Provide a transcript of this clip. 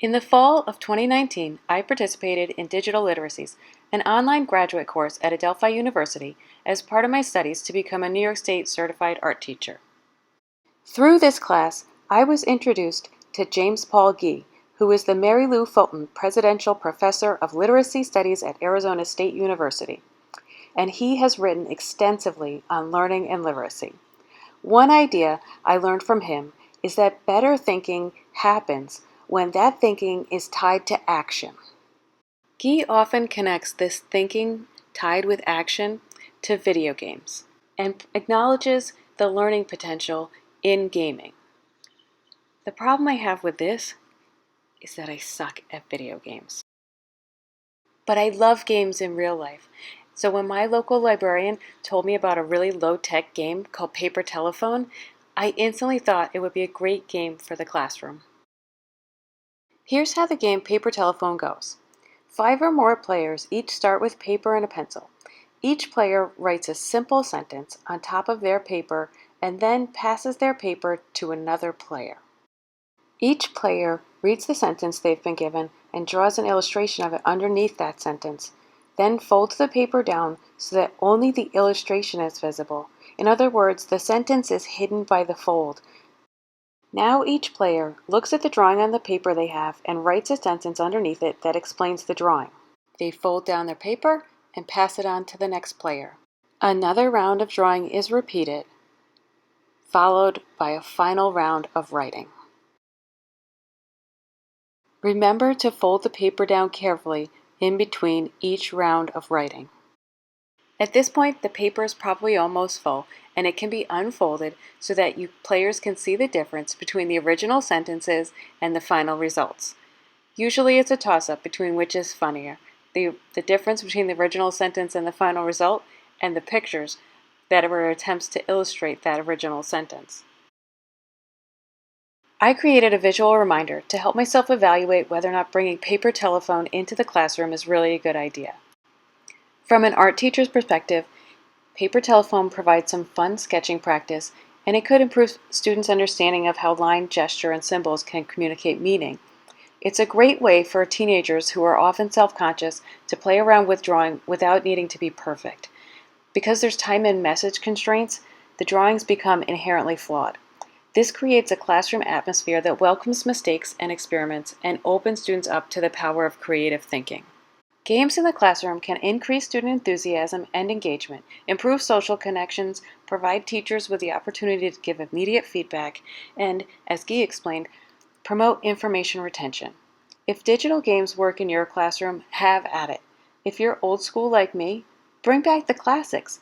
In the fall of 2019, I participated in Digital Literacies, an online graduate course at Adelphi University, as part of my studies to become a New York State certified art teacher. Through this class, I was introduced to James Paul Gee, who is the Mary Lou Fulton Presidential Professor of Literacy Studies at Arizona State University, and he has written extensively on learning and literacy. One idea I learned from him is that better thinking happens when that thinking is tied to action. Gee often connects this thinking tied with action to video games and acknowledges the learning potential in gaming. The problem I have with this is that I suck at video games. But I love games in real life. So when my local librarian told me about a really low-tech game called Paper Telephone, I instantly thought it would be a great game for the classroom. Here's how the game Paper Telephone goes. 5 or more players each start with paper and a pencil. Each player writes a simple sentence on top of their paper and then passes their paper to another player. Each player reads the sentence they've been given and draws an illustration of it underneath that sentence, then folds the paper down so that only the illustration is visible. In other words, the sentence is hidden by the fold. Now each player looks at the drawing on the paper they have and writes a sentence underneath it that explains the drawing. They fold down their paper and pass it on to the next player. Another round of drawing is repeated, followed by a final round of writing. Remember to fold the paper down carefully in between each round of writing. At this point, the paper is probably almost full, and it can be unfolded so that you players can see the difference between the original sentences and the final results. Usually it's a toss-up between which is funnier, the difference between the original sentence and the final result, and the pictures that were attempts to illustrate that original sentence. I created a visual reminder to help myself evaluate whether or not bringing Paper Telephone into the classroom is really a good idea. From an art teacher's perspective, Paper Telephone provides some fun sketching practice, and it could improve students' understanding of how line, gesture, and symbols can communicate meaning. It's a great way for teenagers who are often self-conscious to play around with drawing without needing to be perfect. Because there's time and message constraints, the drawings become inherently flawed. This creates a classroom atmosphere that welcomes mistakes and experiments and opens students up to the power of creative thinking. Games in the classroom can increase student enthusiasm and engagement, improve social connections, provide teachers with the opportunity to give immediate feedback, and, as Gee explained, promote information retention. If digital games work in your classroom, have at it. If you're old school like me, bring back the classics.